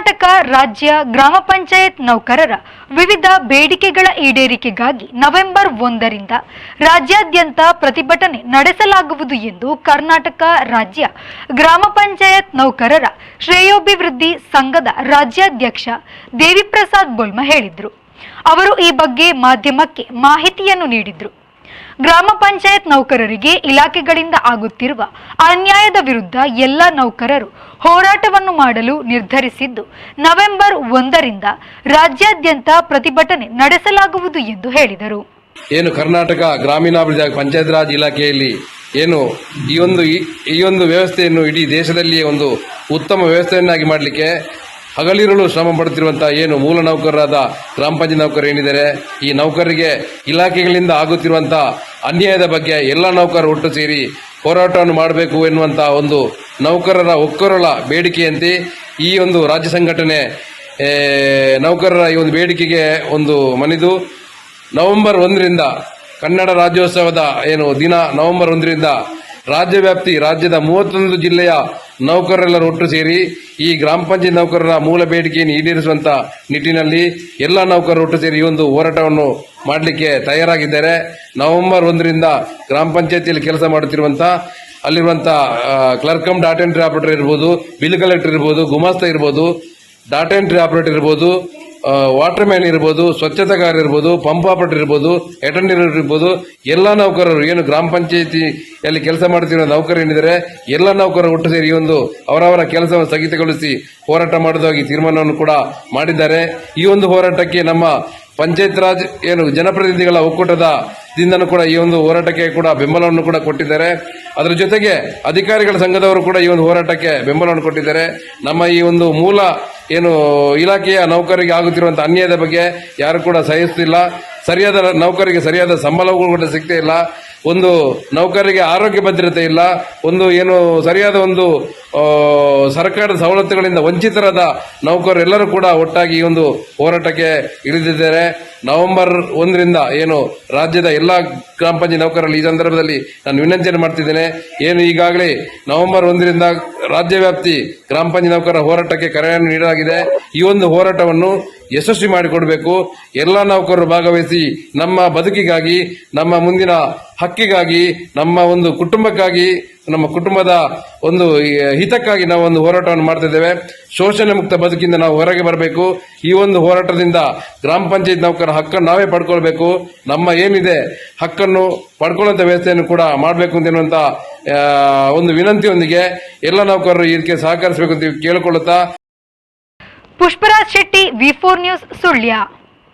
ಕರ್ನಾಟಕ ರಾಜ್ಯ ಗ್ರಾಮ ಪಂಚಾಯತ್ ನೌಕರರ ವಿವಿಧ ಬೇಡಿಕೆಗಳ ಈಡೇರಿಕೆಗಾಗಿ ನವೆಂಬರ್ 1ರಿಂದ ರಾಜ್ಯಾದ್ಯಂತ ಪ್ರತಿಭಟನೆ ನಡೆಸಲಾಗುವುದು ಎಂದು ಕರ್ನಾಟಕ ರಾಜ್ಯ ಗ್ರಾಮ ಪಂಚಾಯತ್ ನೌಕರರ ಶ್ರೇಯೋಭಿವೃದ್ಧಿ ಸಂಘದ ರಾಜ್ಯಾಧ್ಯಕ್ಷ ದೇವಿಪ್ರಸಾದ್ ಬೊಲ್ಮ ಹೇಳಿದರು. ಅವರು ಈ ಬಗ್ಗೆ ಮಾಧ್ಯಮಕ್ಕೆ ಮಾಹಿತಿಯನ್ನು ನೀಡಿದರು. ಗ್ರಾಮ ಪಂಚಾಯತ್ ನೌಕರರಿಗೆ ಇಲಾಖೆಗಳಿಂದ ಆಗುತ್ತಿರುವ ಅನ್ಯಾಯದ ವಿರುದ್ಧ ಎಲ್ಲ ನೌಕರರು ಹೋರಾಟವನ್ನು ಮಾಡಲು ನಿರ್ಧರಿಸಿದ್ದು ನವೆಂಬರ್ 1ರಿಂದ ರಾಜ್ಯಾದ್ಯಂತ ಪ್ರತಿಭಟನೆ ನಡೆಸಲಾಗುವುದು ಎಂದು ಹೇಳಿದರು. ಏನು ಕರ್ನಾಟಕ ಗ್ರಾಮೀಣಾಭಿವೃದ್ಧಿ ಪಂಚಾಯತ್ ರಾಜ್ ಇಲಾಖೆಯಲ್ಲಿ ಏನು ಈ ಒಂದು ವ್ಯವಸ್ಥೆಯನ್ನು ಇಡೀ ದೇಶದಲ್ಲಿಯೇ ಒಂದು ಉತ್ತಮ ವ್ಯವಸ್ಥೆಯನ್ನಾಗಿ ಮಾಡಲಿಕ್ಕೆ ಹಗಲಿರುಳು ಶ್ರಮ ಪಡುತ್ತಿರುವಂತಹ ಏನು ಮೂಲ ನೌಕರರಾದ ಗ್ರಾಮ ಪಂಚಾಯತ್ ನೌಕರರು ಏನಿದ್ದಾರೆ, ಈ ನೌಕರರಿಗೆ ಇಲಾಖೆಗಳಿಂದ ಆಗುತ್ತಿರುವಂತಹ ಅನ್ಯಾಯದ ಬಗ್ಗೆ ಎಲ್ಲ ನೌಕರರು ಒಟ್ಟು ಸೇರಿ ಹೋರಾಟವನ್ನು ಮಾಡಬೇಕು ಎನ್ನುವಂತಹ ಒಂದು ನೌಕರರ ಒಕ್ಕೂರಲ ಬೇಡಿಕೆಯಂತೆ ಈ ಒಂದು ರಾಜ್ಯ ಸಂಘಟನೆ ನೌಕರರ ಈ ಒಂದು ಬೇಡಿಕೆಗೆ ಒಂದು ಮಣಿದು ನವೆಂಬರ್ 1ರಿಂದ ಕನ್ನಡ ರಾಜ್ಯೋತ್ಸವದ ಏನು ದಿನ ನವೆಂಬರ್ 1ರಿಂದ ರಾಜ್ಯದ 31 ಜಿಲ್ಲೆಯ ನೌಕರರೆಲ್ಲರೂ ಒಟ್ಟು ಸೇರಿ ಈ ಗ್ರಾಮ ಪಂಚಾಯತ್ ನೌಕರರ ಮೂಲ ಬೇಡಿಕೆಯನ್ನು ಈಡೇರಿಸುವಂತ ನಿಟ್ಟಿನಲ್ಲಿ ಎಲ್ಲ ನೌಕರರು ಒಟ್ಟು ಸೇರಿ ಈ ಒಂದು ಹೋರಾಟವನ್ನು ಮಾಡಲಿಕ್ಕೆ ತಯಾರಾಗಿದ್ದಾರೆ. ನವೆಂಬರ್ 1ರಿಂದ ಗ್ರಾಮ ಪಂಚಾಯತಿಯಲ್ಲಿ ಕೆಲಸ ಮಾಡುತ್ತಿರುವಂತಹ ಅಲ್ಲಿರುವಂತಹ clerk come data entry operator ಇರ್ಬೋದು, ಬಿಲ್ ಕಲೆಕ್ಟರ್ ಇರ್ಬೋದು, ಗುಮಾಸ್ತ ಇರ್ಬೋದು, ಡಾಟಾ ಎಂಟ್ರಿ ಆಪರೇಟರ್ ಇರ್ಬೋದು, ವಾಟರ್ ಮ್ಯಾನ್ ಇರ್ಬೋದು, ಸ್ವಚ್ಛತಾಗಾರ ಇರ್ಬೋದು, ಪಂಪ್ ಆಪರೇಟರ್ ಇರ್ಬೋದು, ಅಟೆಂಡರ್ ಇರ್ಬೋದು, ಎಲ್ಲ ನೌಕರರು ಏನು ಗ್ರಾಮ ಪಂಚಾಯಿತಿಯಲ್ಲಿ ಕೆಲಸ ಮಾಡುತ್ತಿರುವ ನೌಕರರು ಏನಿದ್ದಾರೆ ಎಲ್ಲ ನೌಕರರು ಒಟ್ಟು ಸೇರಿ ಈ ಒಂದು ಅವರವರ ಕೆಲಸವನ್ನು ಸ್ಥಗಿತಗೊಳಿಸಿ ಹೋರಾಟ ಮಾಡುವುದಾಗಿ ತೀರ್ಮಾನವನ್ನು ಕೂಡ ಮಾಡಿದ್ದಾರೆ. ಈ ಒಂದು ಹೋರಾಟಕ್ಕೆ ನಮ್ಮ ಪಂಚಾಯತ್ ರಾಜ್ ಏನು ಜನಪ್ರತಿನಿಧಿಗಳ ಒಕ್ಕೂಟದ ದಿಂದನೂ ಕೂಡ ಈ ಒಂದು ಹೋರಾಟಕ್ಕೆ ಕೂಡ ಬೆಂಬಲವನ್ನು ಕೂಡ ಕೊಟ್ಟಿದ್ದಾರೆ. ಅದರ ಜೊತೆಗೆ ಅಧಿಕಾರಿಗಳ ಸಂಘದವರು ಕೂಡ ಈ ಒಂದು ಹೋರಾಟಕ್ಕೆ ಬೆಂಬಲವನ್ನು ಕೊಟ್ಟಿದ್ದಾರೆ. ನಮ್ಮ ಈ ಒಂದು ಮೂಲ ಏನು ಇಲಾಖೆಯ ನೌಕರರಿಗೆ ಆಗುತ್ತಿರುವಂತಹ ಅನ್ಯಾಯದ ಬಗ್ಗೆ ಯಾರು ಕೂಡ ಸಹಿಸುತ್ತಿಲ್ಲ. ಸರಿಯಾದ ನೌಕರಿಗೆ ಸರಿಯಾದ ಸಂಬಳಗಳು ಕೂಡ ಸಿಗ್ತಾ ಇಲ್ಲ. ಒಂದು ನೌಕರರಿಗೆ ಆರೋಗ್ಯ ಭದ್ರತೆ ಇಲ್ಲ. ಒಂದು ಏನು ಸರಿಯಾದ ಒಂದು ಸರ್ಕಾರದ ಸವಲತ್ತುಗಳಿಂದ ವಂಚಿತರಾದ ನೌಕರರೆಲ್ಲರೂ ಕೂಡ ಒಟ್ಟಾಗಿ ಈ ಒಂದು ಹೋರಾಟಕ್ಕೆ ಇಳಿದಿದ್ದಾರೆ. ನವೆಂಬರ್ 1ರಿಂದ ಏನು ರಾಜ್ಯದ ಎಲ್ಲ ಗ್ರಾಮ ಪಂಚಾಯತ್ ನೌಕರರಲ್ಲಿ ಈ ಸಂದರ್ಭದಲ್ಲಿ ನಾನು ವಿನಂತಿಯನ್ನು ಮಾಡ್ತಿದ್ದೇನೆ. ಏನು ಈಗಾಗಲೇ ನವೆಂಬರ್ 1ರಿಂದ ರಾಜ್ಯವ್ಯಾಪ್ತಿ ಗ್ರಾಮ ಪಂಚಾಯತ್ ನೌಕರರ ಹೋರಾಟಕ್ಕೆ ಕರೆಯನ್ನು ನೀಡಲಾಗಿದೆ. ಈ ಒಂದು ಹೋರಾಟವನ್ನು ಯಶಸ್ವಿ ಮಾಡಿಕೊಡಬೇಕು. ಎಲ್ಲ ನೌಕರರು ಭಾಗವಹಿಸಿ ನಮ್ಮ ಬದುಕಿಗಾಗಿ, ನಮ್ಮ ಮುಂದಿನ ಹಕ್ಕಿಗಾಗಿ, ನಮ್ಮ ಒಂದು ಕುಟುಂಬಕ್ಕಾಗಿ, ನಮ್ಮ ಕುಟುಂಬದ ಒಂದು ಹಿತಕ್ಕಾಗಿ ನಾವು ಒಂದು ಹೋರಾಟವನ್ನು ಮಾಡ್ತಿದ್ದೇವೆ. ಶೋಷಣೆ ಮುಕ್ತ ಬದುಕಿಂದ ನಾವು ಹೊರಗೆ ಬರಬೇಕು. ಈ ಒಂದು ಹೋರಾಟದಿಂದ ಗ್ರಾಮ ಪಂಚಾಯತ್ ನೌಕರರ ಹಕ್ಕನ್ನು ನಾವೇ ಪಡ್ಕೊಳ್ಬೇಕು. ನಮ್ಮ ಏನಿದೆ ಹಕ್ಕನ್ನು ಪಡ್ಕೊಳ್ಳುವಂತ ವ್ಯವಸ್ಥೆಯನ್ನು ಕೂಡ ಮಾಡಬೇಕು ಅಂತನ್ನುವಂತ ಒಂದು ವಿನಂತಿಯೊಂದಿಗೆ ಎಲ್ಲ ನೌಕರರು ಇದಕ್ಕೆ ಸಹಕರಿಸಬೇಕು ಅಂತ ಕೇಳಿಕೊಳ್ಳುತ್ತಾ ಪುಷ್ಪರಾಜ್ ಶೆಟ್ಟಿ, V4 ನ್ಯೂಸ್, ಸುಳ್ಯ.